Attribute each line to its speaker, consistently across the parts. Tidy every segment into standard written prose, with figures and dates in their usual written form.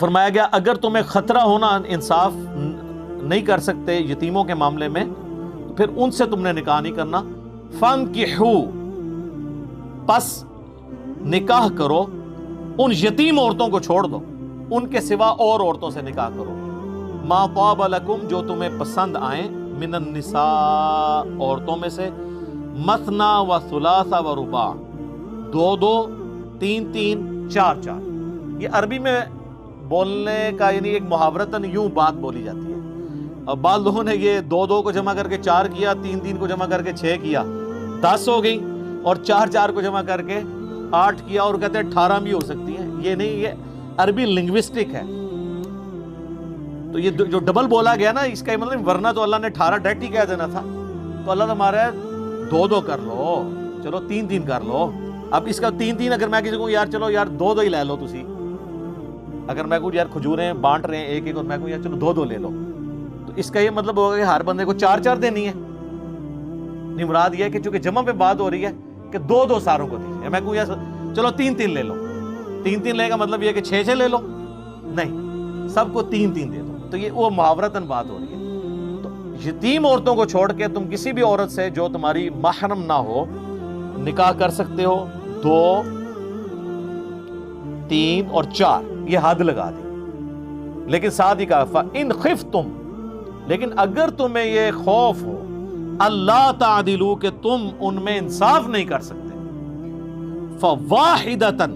Speaker 1: فرمایا گیا اگر تمہیں خطرہ ہونا انصاف نہیں کر سکتے یتیموں کے معاملے میں تو پھر ان سے تم نے نکاح نہیں کرنا. فانکحوا، پس نکاح کرو، ان یتیم عورتوں کو چھوڑ دو، ان کے سوا اور عورتوں سے نکاح کرو. ما طاب لکم، جو تمہیں پسند آئیں، من النساء، عورتوں میں سے، مثنا و ثلاث و رباع، دو دو، تین تین، چار چار. یہ عربی میں بولنے کا یعنی ایک محاورتاً یوں بات بولی جاتی ہے. اب بعض لوگوں نے یہ دو دو کو جمع کر کے چار کیا، تین تین کو جمع کر کے 6 کیا، 10 ہو گئی، اور چار چار کو جمع کر کے 8 کیا، اور کہتے ہیں 18 بھی ہو سکتی ہیں. یہ نہیں، یہ عربی لنگوسٹک ہے. تو یہ جو ڈبل بولا گیا نا، اس کا مطلب ورنہ تو اللہ نے 18 ڈائریکٹ ہی کہہ دینا تھا. تو اللہ ہمارا دو دو کر لو، چلو 3 3 کر لو. اب اس کا 3 3 اگر میں کسی کو یار چلو یار 2 2 ہی لے لو تسی، اگر میں کچھ یار کھجوریں بانٹ رہے ہیں ایک ایک اور میں کہوں یار چلو 2 2 لے لو، تو اس کا یہ مطلب ہوگا کہ ہر بندے کو 4 4 دینی ہے. نہیں، مراد یہ ہے کہ چونکہ جمع پہ بات ہو رہی ہے کہ 2 2 ساروں کو دیجیے. میں کہوں یار چلو 3 3 لے لو، 3 3 لے کا مطلب یہ کہ 6 6 لے لو، نہیں، سب کو 3 3 دے دو. تو یہ وہ محاورتاً بات ہو رہی ہے. تو یتیم عورتوں کو چھوڑ کے تم کسی بھی عورت سے جو تمہاری محرم نہ ہو نکاح کر سکتے ہو. 2 3 اور 4 یہ حد لگا دی. لیکن ساتھ ہی کہا فَإِنْ خِفْتُمْ، لیکن اگر تمہیں یہ خوف ہو اللہ تعدلوا کہ تم ان میں انصاف نہیں کر سکتے، فَوَاحِدَةً،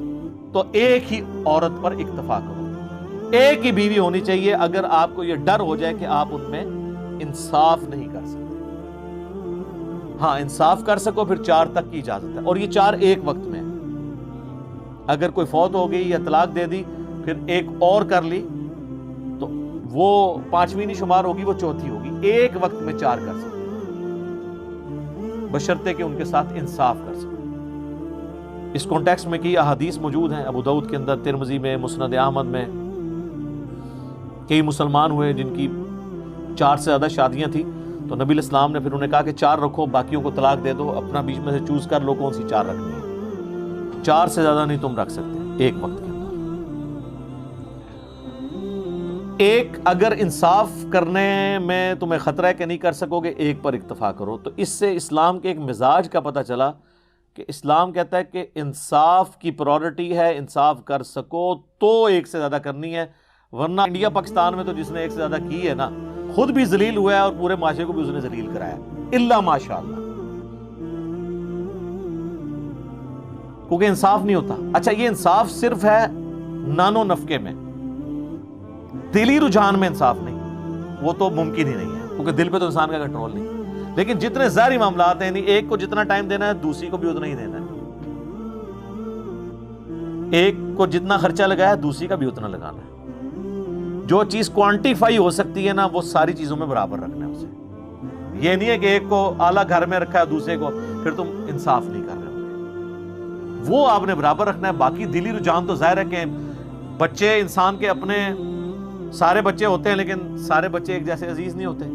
Speaker 1: تو ایک ہی عورت پر اکتفا کرو، ایک ہی بیوی ہونی چاہیے اگر آپ کو یہ ڈر ہو جائے کہ آپ ان میں انصاف نہیں کر سکتے. ہاں انصاف کر سکو پھر 4 تک کی اجازت ہے، اور یہ 4 ایک وقت میں ہے. اگر کوئی فوت ہو گئی یا طلاق دے دی پھر ایک اور کر لی تو وہ 5ویں نہیں شمار ہوگی، وہ 4تھی ہوگی. ایک وقت میں 4 کر سکتے بشرطے کہ ان کے ساتھ انصاف کر سکتے. اس کانٹیکسٹ میں کئی احادیث موجود ہیں ابو داؤد کے اندر، ترمذی میں، مسند احمد میں. کئی مسلمان ہوئے جن کی 4 سے زیادہ شادیاں تھیں، تو نبی علیہ السلام نے پھر انہیں کہا کہ 4 رکھو، باقیوں کو طلاق دے دو، اپنا بیچ میں سے چوز کر لو کون سی 4 رکھنی ہے. 4 سے زیادہ نہیں تم رکھ سکتے ایک وقت کے اندر. ایک اگر انصاف کرنے میں تمہیں خطرہ ہے کہ نہیں کر سکو گے، ایک پر اکتفا کرو. تو اس سے اسلام کے ایک مزاج کا پتہ چلا کہ اسلام کہتا ہے کہ انصاف کی پرائورٹی ہے، انصاف کر سکو تو ایک سے زیادہ کرنی ہے. ورنہ انڈیا پاکستان میں تو جس نے ایک سے زیادہ کی ہے نا، خود بھی ذلیل ہوا ہے اور پورے معاشرے کو بھی اس نے ذلیل کرایا، الا ماشاءاللہ، کیونکہ انصاف نہیں ہوتا. اچھا یہ انصاف صرف ہے نانو نفقے میں، دلی رجحان میں انصاف نہیں، وہ تو ممکن ہی نہیں ہے کیونکہ دل پہ تو انسان کا کنٹرول نہیں. لیکن جتنے ظاہری معاملات ہیں، ایک کو جتنا ٹائم دینا ہے دوسری کو بھی اتنا ہی دینا ہے. ایک کو جتنا خرچہ لگایا ہے دوسری کا بھی اتنا لگانا ہے. جو چیز کوانٹیفائی ہو سکتی ہے نا، وہ ساری چیزوں میں برابر رکھنا ہے اسے. یہ نہیں ہے کہ ایک کو اعلیٰ گھر میں رکھا ہے دوسرے کو، پھر تم انصاف نہیں کر رہے ہو. وہ آپ نے برابر رکھنا ہے. باقی دلی رجحان تو ظاہر ہے کہ بچے انسان کے اپنے سارے بچے ہوتے ہیں، لیکن سارے بچے ایک جیسے عزیز نہیں ہوتے.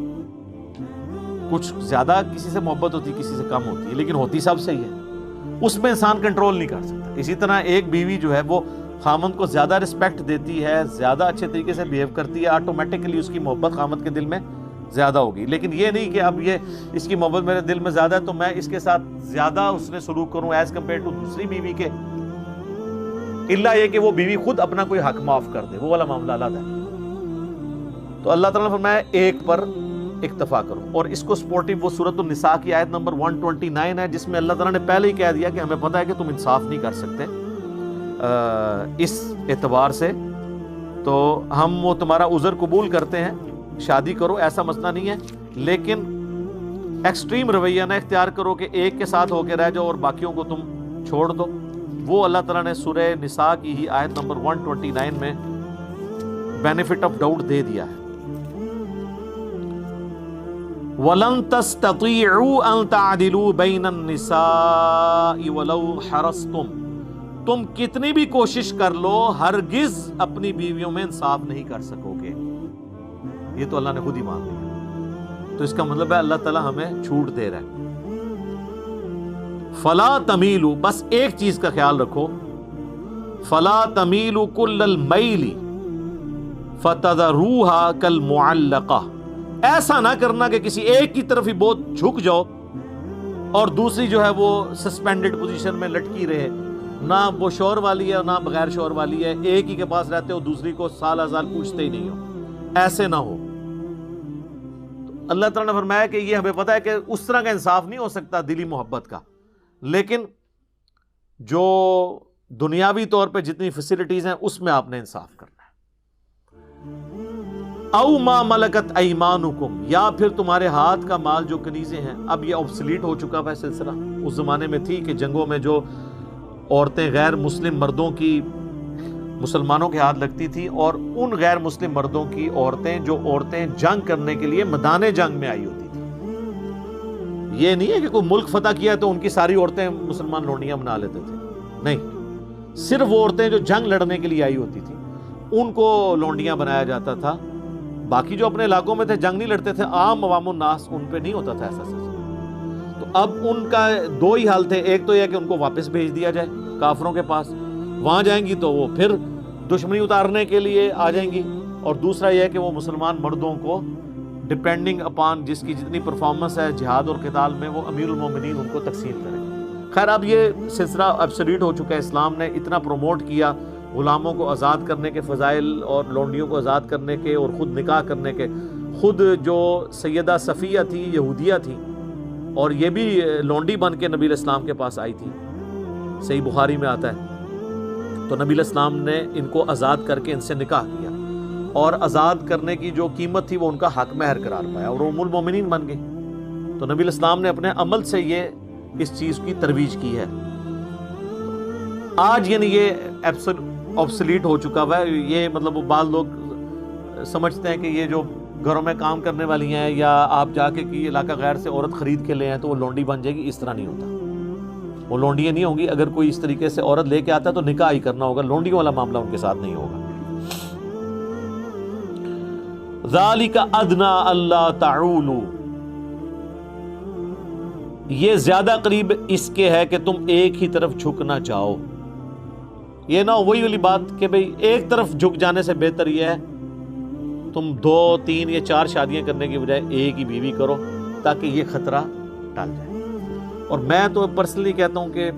Speaker 1: کچھ زیادہ کسی سے محبت ہوتی، کسی سے کم ہوتی ہے، لیکن ہوتی سب سے ہی ہے. اس میں انسان کنٹرول نہیں کر سکتا. اسی طرح ایک بیوی جو ہے وہ خامند کو زیادہ رسپیکٹ دیتی ہے، زیادہ اچھے طریقے سے بیہیو کرتی ہے، آٹومیٹکلی اس کی محبت خامند کے دل میں زیادہ ہوگی. لیکن یہ نہیں کہ اب یہ اس کی محبت میرے دل میں زیادہ ہے تو میں اس کے ساتھ زیادہ اس نے سلوک کروں ایز کمپیئر ٹو دوسری بیوی کے، الا یہ کہ وہ بیوی خود اپنا کوئی حق معاف کر دے، وہ والا معاملہ الگ ہے. تو اللہ تعالیٰ نے فرمایا ایک پر اکتفا کرو. اور اس کو سپورٹیو وہ سورۃ النساء کی آیت نمبر 129 ہے، جس میں اللہ تعالیٰ نے پہلے ہی کہہ دیا کہ ہمیں پتہ ہے کہ تم انصاف نہیں کر سکتے اس اعتبار سے، تو ہم وہ تمہارا عذر قبول کرتے ہیں، شادی کرو، ایسا مسئلہ نہیں ہے. لیکن ایکسٹریم رویہ نہ اختیار کرو کہ ایک کے ساتھ ہو کے رہ جاؤ اور باقیوں کو تم چھوڑ دو. وہ اللہ تعالیٰ نے سورہ نساء کی ہی آیت نمبر 129 میں بینیفٹ آف ڈاؤٹ دے دیا ہے. وَلَن تَسْتَطِيعُوا أَن تَعْدِلُوا بَيْنَ النِّسَاءِ وَلَوْ حَرَصْتُمْ، تم کتنی بھی کوشش کر لو ہرگز اپنی بیویوں میں انصاف نہیں کر سکو گے. یہ تو اللہ نے خود ہی مان لیا. تو اس کا مطلب ہے اللہ تعالیٰ ہمیں چھوٹ دے رہا ہے. فَلَا تَمِيلُوا، بس ایک چیز کا خیال رکھو، فَلَا تَمِيلُوا كُلَّ الْمَيْلِ، فَتَذَرُوهَا كَالْمُعَلَّقَةِ، ایسا نہ کرنا کہ کسی ایک کی طرف ہی بہت جھک جاؤ اور دوسری جو ہے وہ سسپینڈڈ پوزیشن میں لٹکی رہے، نہ وہ شور والی ہے نہ بغیر شور والی ہے، ایک ہی کے پاس رہتے ہو دوسری کو سال ہزار پوچھتے ہی نہیں ہو، ایسے نہ ہو۔ تو اللہ تعالیٰ نے فرمایا کہ یہ ہمیں پتہ ہے کہ اس طرح کا انصاف نہیں ہو سکتا دلی محبت کا، لیکن جو دنیاوی طور پہ جتنی فیسلٹیز ہیں اس میں آپ نے انصاف کرنا ہے۔ او ما ملکت ایمانکم، یا پھر تمہارے ہاتھ کا مال جو کنیزیں ہیں۔ اب یہ آبسلیٹ ہو چکا ہے سلسلہ، اس زمانے میں تھی کہ جنگوں میں جو عورتیں غیر مسلم مردوں کی مسلمانوں کے ہاتھ لگتی تھی، اور ان غیر مسلم مردوں کی عورتیں جنگ کرنے کے لیے میدان جنگ میں آئی ہوتی تھی۔ یہ نہیں ہے کہ کوئی ملک فتح کیا تو ان کی ساری عورتیں مسلمان لونڈیاں بنا لیتے تھے، نہیں، صرف وہ عورتیں جو جنگ لڑنے کے لیے آئی ہوتی تھی ان کو لونڈیاں بنایا جاتا تھا۔ باقی جو اپنے علاقوں میں تھے جنگ نہیں لڑتے تھے، عام عوام الناس، ان پہ نہیں ہوتا تھا ایسا سلسلہ۔ تو اب ان کا دو ہی حال تھے، ایک تو یہ کہ ان کو واپس بھیج دیا جائے کافروں کے پاس، وہاں جائیں گی تو وہ پھر دشمنی اتارنے کے لیے آ جائیں گی، اور دوسرا یہ کہ وہ مسلمان مردوں کو ڈپینڈنگ اپان جس کی جتنی پرفارمنس ہے جہاد اور قتال میں وہ امیر المومنین ان کو تقسیم کریں۔ خیر اب یہ سلسلہ ایبسلیٹ ہو چکا ہے، اسلام نے اتنا پروموٹ کیا غلاموں کو آزاد کرنے کے فضائل اور لونڈیوں کو آزاد کرنے کے اور خود نکاح کرنے کے۔ خود جو سیدہ صفیہ تھی یہودیہ تھی، اور یہ بھی لونڈی بن کے نبی علیہ السلام کے پاس آئی تھی، صحیح بخاری میں آتا ہے۔ تو نبی علیہ السلام نے ان کو آزاد کر کے ان سے نکاح کیا، اور آزاد کرنے کی جو قیمت تھی وہ ان کا حق مہر قرار پایا، اور وہ ام المومنین بن گئی۔ تو نبی علیہ السلام نے اپنے عمل سے یہ اس چیز کی ترویج کی ہے۔ آج یعنی یہ آبسلیٹ ہو چکا ہوا ہے، یہ مطلب بعض لوگ سمجھتے ہیں کہ یہ جو گھروں میں کام کرنے والی ہیں یا آپ جا کے کہ علاقہ غیر سے عورت خرید کے لے آئیں تو وہ لونڈی بن جائے گی، اس طرح نہیں ہوتا، وہ لونڈیاں نہیں ہوں گی۔ اگر کوئی اس طریقے سے عورت لے کے آتا ہے تو نکاح ہی کرنا ہوگا، لونڈیوں والا معاملہ ان کے ساتھ نہیں ہوگا۔ ذالک ادنی الا تعولوا، یہ زیادہ قریب اس کے ہے کہ تم ایک ہی طرف جھک نہ جاؤ۔ یہ نہ وہی والی بات کہ بھئی ایک طرف جھک جانے سے بہتر یہ ہے تم 2 3 یا 4 شادیاں کرنے کی بجائے ایک ہی بیوی کرو تاکہ یہ خطرہ ٹل جائے۔ اور میں تو پرسنلی کہتا ہوں کہ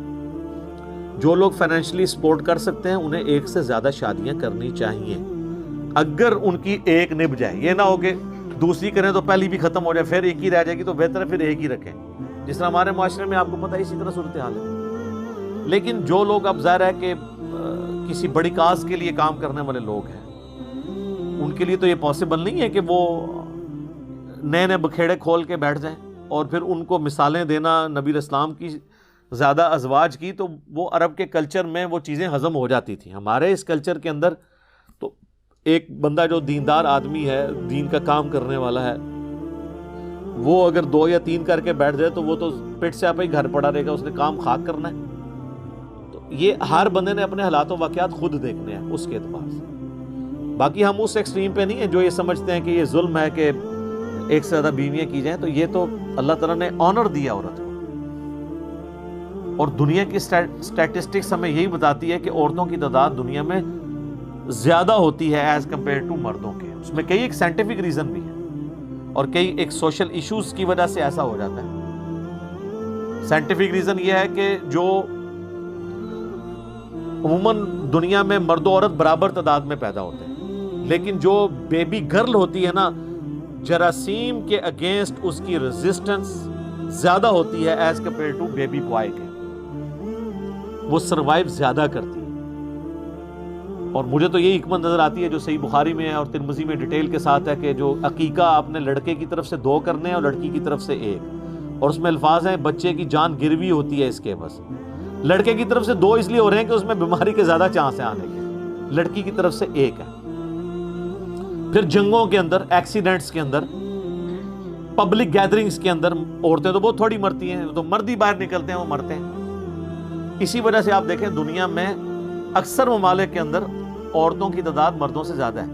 Speaker 1: جو لوگ فائنینشلی سپورٹ کر سکتے ہیں انہیں ایک سے زیادہ شادیاں کرنی چاہیے، اگر ان کی ایک نبھ جائے۔ یہ نہ ہو کہ دوسری کریں تو پہلی بھی ختم ہو جائے، پھر ایک ہی رہ جائے گی، تو بہتر ہے پھر ایک ہی رکھیں، جس طرح ہمارے معاشرے میں آپ کو پتہ ہے اسی طرح صورتحال ہے۔ لیکن جو لوگ اب ظاہر ہے کہ کسی بڑی کاز کے لیے کام کرنے والے لوگ ہیں، ان کے لیے تو یہ پاسبل نہیں ہے کہ وہ نئے نئے بکھیڑے کھول کے بیٹھ جائیں، اور پھر ان کو مثالیں دینا نبی علیہ السلام کی زیادہ ازواج کی، تو وہ عرب کے کلچر میں وہ چیزیں ہضم ہو جاتی تھیں۔ ہمارے اس کلچر کے اندر تو ایک بندہ جو دیندار آدمی ہے، دین کا کام کرنے والا ہے، وہ اگر 2 یا 3 کر کے بیٹھ جائے تو وہ تو پیٹ سے آپ ہی گھر پڑا رہے گا، اس نے کام خاک کرنا ہے۔ تو یہ ہر بندے نے اپنے حالات و واقعات خود دیکھنے ہیں اس کے اعتبار سے۔ باقی ہم اس ایکسٹریم پہ نہیں ہیں جو یہ سمجھتے ہیں کہ یہ ظلم ہے کہ ایک سے زیادہ بیویاں کی جائیں، تو یہ تو اللہ تعالیٰ نے آنر دیا عورت کو، اور دنیا کی اسٹیٹسٹکس ہمیں یہی بتاتی ہے کہ عورتوں کی تعداد دنیا میں زیادہ ہوتی ہے ایز کمپیئر ٹو مردوں کے۔ اس میں کئی ایک سائنٹیفک ریزن بھی ہے، اور کئی ایک سوشل ایشوز کی وجہ سے ایسا ہو جاتا ہے۔ سائنٹیفک ریزن یہ ہے کہ جو عموماً دنیا میں مرد و عورت برابر تعداد میں پیدا ہوتے ہیں، لیکن جو بیبی گرل ہوتی ہے نا، جراثیم کے اگینسٹ اس کی ریزسٹنس زیادہ ہوتی ہے as compare to baby boy کے، وہ سروائیو زیادہ کرتی ہے۔ اور مجھے تو یہی حکمت نظر آتی ہے جو صحیح بخاری میں ہے اور ترمذی میں ڈیٹیل کے ساتھ ہے کہ جو عقیقہ آپ نے لڑکے کی طرف سے 2 کرنے ہیں اور لڑکی کی طرف سے 1، اور اس میں الفاظ ہیں بچے کی جان گروی ہوتی ہے اس کے بس۔ لڑکے کی طرف سے 2 اس لیے ہو رہے ہیں کہ اس میں بیماری کے زیادہ چانس ہیں آنے کے، لڑکی کی طرف سے 1 ہے۔ پھر جنگوں کے اندر، ایکسیڈنٹس کے اندر، پبلک گیدرنگز کے اندر عورتیں تو بہت تھوڑی مرتی ہیں، تو مرد ہی باہر نکلتے ہیں وہ مرتے ہیں۔ اسی وجہ سے آپ دیکھیں دنیا میں اکثر ممالک کے اندر عورتوں کی تعداد مردوں سے زیادہ ہے۔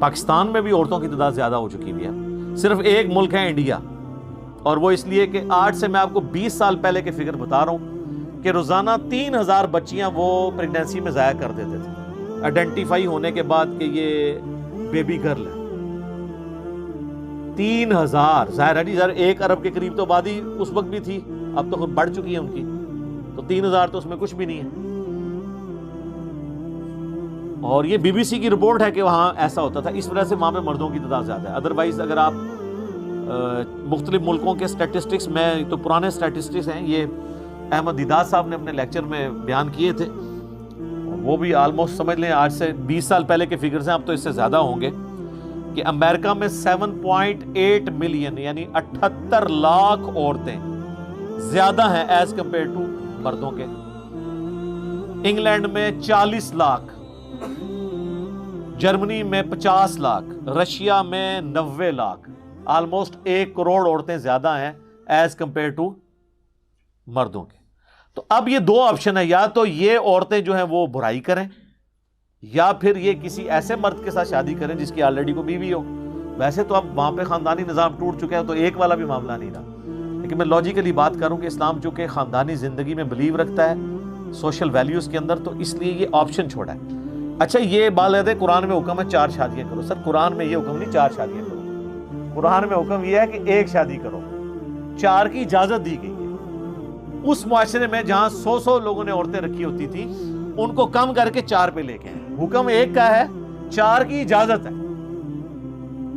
Speaker 1: پاکستان میں بھی عورتوں کی تعداد زیادہ ہو چکی بھی ہے، صرف ایک ملک ہے انڈیا، اور وہ اس لیے کہ آج سے میں آپ کو 20 سال پہلے کے فگر بتا رہا ہوں کہ روزانہ 3000 بچیاں وہ پریگنینسی میں ضائع کر دیتے تھے۔ آئیڈینٹیفائی ہونے کے بعد کہ یہ بیبی گرل ہے. 3000 ظاہر ہے جی، 1 ارب کے قریب تو آبادی اس وقت بھی تھی، اب تو خود بڑھ چکی ہے ان کی، تو 3000 تو اس میں کچھ بھی نہیں ہے. اور یہ BBC کی رپورٹ ہے کہ وہاں ایسا ہوتا تھا، اس وجہ سے وہاں پہ مردوں کی تعداد زیادہ ہے. ادروائز اگر آپ مختلف ملکوں کے سٹیٹسٹکس میں، تو پرانے سٹیٹسٹکس ہیں، یہ احمد دیدار صاحب نے اپنے لیکچر میں بیان کیے تھے، وہ بھی آلموسٹ سمجھ لیں آج سے 20 سال پہلے کے فگرز ہیں، اب تو اس سے زیادہ ہوں گے، کہ امریکہ میں 7.8 ملین یعنی 78 لاکھ عورتیں زیادہ ہیں ایز کمپیئر ٹو مردوں کے. انگلینڈ میں 40 لاکھ، جرمنی میں 50 لاکھ، رشیا میں 90 لاکھ، آلموسٹ 1 کروڑ عورتیں زیادہ ہیں ایز کمپیئر ٹو مردوں کے. تو اب یہ 2 آپشن ہے، یا تو یہ عورتیں جو ہیں وہ برائی کریں، یا پھر یہ کسی ایسے مرد کے ساتھ شادی کریں جس کی آلریڈی کو بیوی ہو. ویسے تو اب وہاں پہ خاندانی نظام ٹوٹ چکا ہے، تو ایک والا بھی معاملہ نہیں رہا، لیکن میں لاجیکلی بات کروں کہ اسلام چونکہ خاندانی زندگی میں بلیو رکھتا ہے، سوشل ویلیوز کے اندر، تو اس لیے یہ آپشن چھوڑا ہے. اچھا یہ بات لیتے ہیں قرآن میں حکم ہے 4 شادیاں کرو. سر قرآن میں یہ حکم نہیں 4 شادیاں کرو، قرآن میں حکم یہ ہے کہ 1 شادی کرو. 4 کی اجازت دی گئی ہے. اس معاشرے میں جہاں 100 لوگوں نے عورتیں رکھی ہوتی تھی، ان کو کم کر کے 4 پہ لے کے آئے. حکم 1 کا ہے، 4 کی اجازت ہے.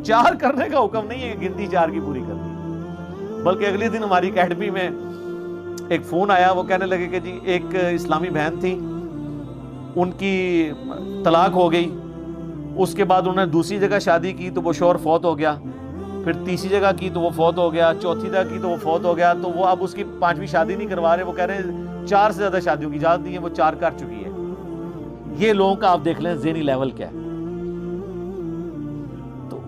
Speaker 1: 4 کرنے کا حکم نہیں ہے کہ گنتی 4 کی پوری کرنی ہے. بلکہ اگلے دن ہماری اکیڈمی میں ایک فون آیا، وہ کہنے لگے کہ جی ایک اسلامی بہن تھی، ان کی طلاق ہو گئی، اس کے بعد انہوں نے دوسری جگہ شادی کی تو وہ شوہر فوت ہو گیا، پھر تیسری جگہ کی تو وہ فوت ہو گیا، چوتھی جگہ کی تو وہ فوت ہو گیا، تو وہ اب اس کی 5ویں شادی نہیں کروا رہے. وہ کہہ رہے ہیں 4 سے زیادہ شادیوں کی اجازت نہیں ہے، وہ 4 کر چکی ہے. یہ لوگوں کا آپ دیکھ لیں ذہنی لیول کیا ہے. تو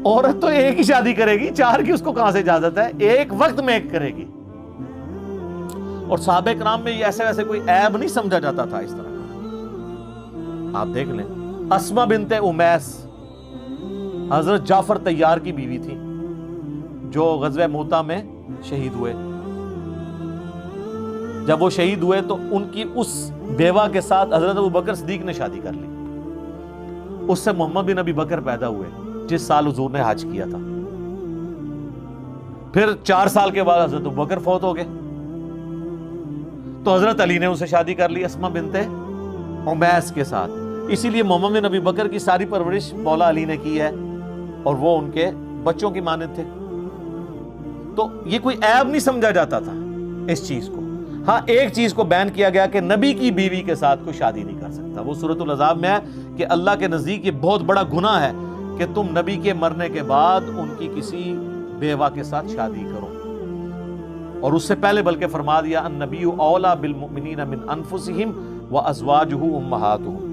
Speaker 1: عورت تو 1 ہی شادی کرے گی، 4 کی اس کو کہاں سے اجازت ہے؟ 1 وقت میں 1 کرے گی. اور صحابہ کرام میں یہ ایسے ویسے کوئی عیب نہیں سمجھا جاتا تھا اس طرح کا. آپ دیکھ لیں اسما بنت امیس حضرت جعفر طیار کی بیوی تھی، جو غزوہ موتا میں شہید ہوئے. جب وہ شہید ہوئے تو ان کی اس بیوہ کے ساتھ حضرت ابوبکر صدیق نے شادی کر لی. اس سے محمد بن ابی بکر پیدا ہوئے جس سال حضور نے حج کیا تھا. پھر 4 سال کے بعد حضرت ابوبکر فوت ہو گئے، تو حضرت علی نے اسے شادی کر لی اسما بنت امیس کے ساتھ. اسی لیے محمد بن ابی بکر کی ساری پرورش مولا علی نے کی ہے، اور وہ ان کے بچوں کی مانند تھے. تو یہ کوئی عیب نہیں سمجھا جاتا تھا اس چیز کو. ہاں ایک چیز کو بین کیا گیا کہ نبی کی بیوی کے ساتھ کوئی شادی نہیں کر سکتا. وہ سورۃ الاحزاب میں ہے کہ اللہ کے نزدیک یہ بہت بڑا گناہ ہے کہ تم نبی کے مرنے کے بعد ان کی کسی بیوہ کے ساتھ شادی کرو. اور اس سے پہلے بلکہ فرما دیا النبی اولیٰ بالمؤمنین من انفسہم وازواجہ امہاتہم.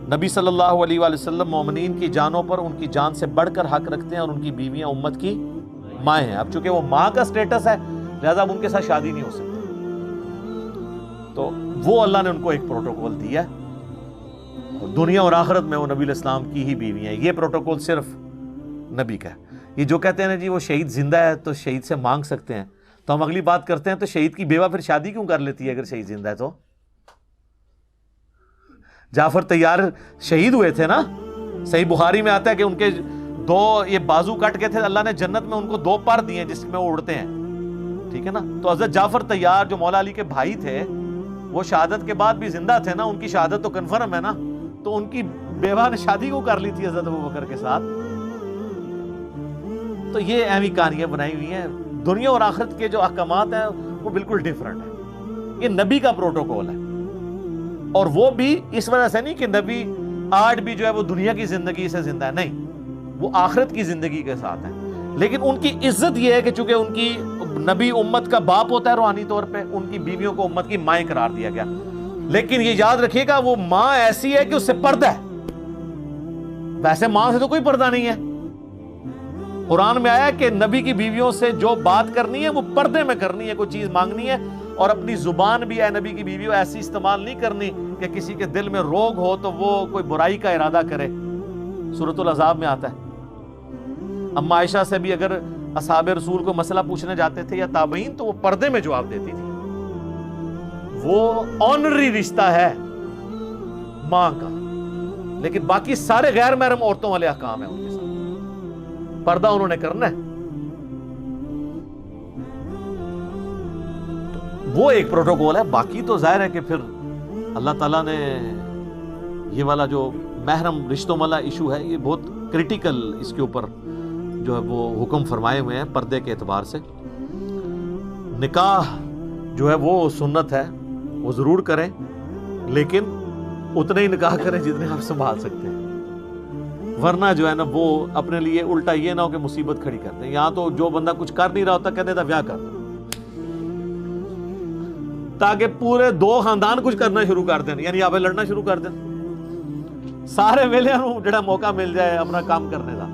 Speaker 1: نبی صلی اللہ علیہ وآلہ وسلم مومنین کی جانوں پر ان کی جان سے بڑھ کر حق رکھتے ہیں، اور ان کی بیویاں امت کی مائیں ہیں. اب چونکہ وہ ماں کا سٹیٹس ہے لہذا اب ان کے ساتھ شادی نہیں ہو سکتی. تو وہ اللہ نے ان کو ایک پروٹوکول دیا ہے، دنیا اور آخرت میں وہ نبی علیہ السلام کی ہی بیوی ہیں. یہ پروٹوکول صرف نبی کا ہے. یہ جو کہتے ہیں نا جی وہ شہید زندہ ہے تو شہید سے مانگ سکتے ہیں، تو ہم اگلی بات کرتے ہیں تو شہید کی بیوہ پھر شادی کیوں کر لیتی ہے اگر شہید زندہ ہے؟ تو جعفر طیار شہید ہوئے تھے نا، صحیح بخاری میں آتا ہے کہ ان کے 2 یہ بازو کٹ کے تھے، اللہ نے جنت میں ان کو 2 پر دیے جس میں وہ اڑتے ہیں، ٹھیک ہے نا. تو حضرت جعفر طیار جو مولا علی کے بھائی تھے، وہ شہادت کے بعد بھی زندہ تھے نا، ان کی شہادت تو کنفرم ہے نا، تو ان کی بیوہ نے شادی کو کر لی تھی حضرت ابوبکر کے ساتھ. تو یہ اہمی کہانیاں بنائی ہوئی ہیں. دنیا اور آخرت کے جو احکامات ہیں وہ بالکل ڈیفرنٹ ہیں. یہ نبی کا پروٹوکول ہے، اور وہ بھی اس وجہ سے نہیں کہ نبی آج بھی جو ہے وہ دنیا کی زندگی سے زندہ ہے، نہیں، وہ آخرت کی زندگی کے ساتھ ہیں. لیکن ان کی عزت یہ ہے کہ چونکہ ان کی نبی امت کا باپ ہوتا ہے روحانی طور پہ، ان کی بیویوں کو امت کی مائیں قرار دیا گیا. لیکن یہ یاد رکھیے گا وہ ماں ایسی ہے کہ اس سے پردہ ہے، ویسے ماں سے تو کوئی پردہ نہیں ہے. قرآن میں آیا کہ نبی کی بیویوں سے جو بات کرنی ہے وہ پردے میں کرنی ہے. کوئی چیز مانگنی ہے اور اپنی زبان بھی اے نبی کی بیویوں ایسی استعمال نہیں کرنی کہ کسی کے دل میں روگ ہو تو وہ کوئی برائی کا ارادہ کرے. سورۃ الاحزاب میں آتا ہے. اما عائشہ سے بھی اگر اصحاب رسول کو مسئلہ پوچھنے جاتے تھے یا تابعین تو وہ پردے میں جواب دیتی تھی. وہ آنری رشتہ ہے ماں کا. لیکن باقی سارے غیر محرم عورتوں والے احکام ہیں ان کے ساتھ، پردہ انہوں نے کرنا ہے. وہ ایک پروٹوکول ہے. باقی تو ظاہر ہے کہ پھر اللہ تعالیٰ نے یہ والا جو محرم رشتوں والا ایشو ہے یہ بہت کریٹیکل، اس کے اوپر جو ہے وہ حکم فرمائے ہوئے ہیں پردے کے اعتبار سے. نکاح جو ہے وہ سنت ہے، وہ ضرور کریں، لیکن اتنے ہی نکاح کریں جتنے آپ سنبھال سکتے ہیں، ورنہ جو ہے نا وہ اپنے لیے الٹا یہ نہ ہو کہ مصیبت کھڑی کرتے ہیں. یہاں تو جو بندہ کچھ کر نہیں رہا ہوتا کہتے تھا بیاہ کر، تاکہ پورے 2 خاندان کچھ کرنا شروع کر دیں، یعنی آپ لڑنا شروع کر دیں. سارے ویلے نوں جڑا موقع مل جائے اپنا کام کرنے کا.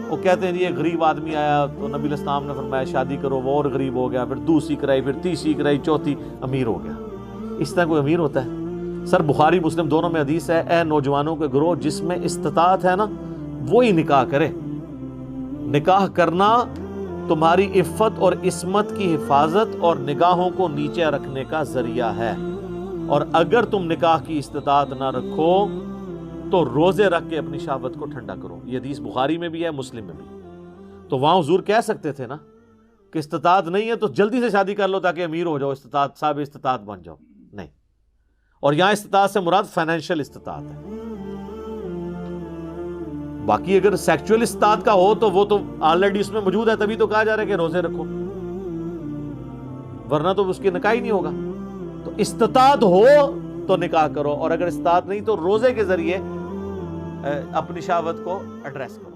Speaker 1: وہ کہتے ہیں جی ایک غریب آدمی آیا تو نبی علیہ السلام نے فرمایا شادی کرو، وہ اور غریب ہو گیا، پھر دوسری کرائی، پھر تیسری کرائی، چوتھی امیر ہو گیا. اس طرح کوئی امیر ہوتا ہے؟ سر بخاری مسلم دونوں میں حدیث ہے، اے نوجوانوں کے گروہ جس میں استطاعت ہے نا وہی نکاح کرے. نکاح کرنا تمہاری عفت اور عصمت کی حفاظت اور نگاہوں کو نیچے رکھنے کا ذریعہ ہے، اور اگر تم نکاح کی استطاعت نہ رکھو تو روزے رکھ کے اپنی شہوت کو ٹھنڈا کرو. یہ حدیث بخاری میں بھی ہے، مسلم میں بھی. تو وہاں حضور کہہ سکتے تھے نا کہ استطاعت نہیں ہے تو جلدی سے شادی کر لو تاکہ امیر ہو جاؤ، استطاعت صاحب استطاعت بن جاؤ. نہیں. اور یہاں استطاعت سے مراد فائنینشیل استطاعت ہے. باقی اگر سیکچوئل استطاعت کا ہو تو وہ تو آلریڈی اس میں موجود ہے، تبھی تو کہا جا رہا ہے کہ روزے رکھو، ورنہ تو اس کی نکاح ہی نہیں ہوگا. تو استطاعت ہو تو نکاح کرو، اور اگر استطاعت نہیں تو روزے کے ذریعے اپنی شہوت کو ایڈریس کرو.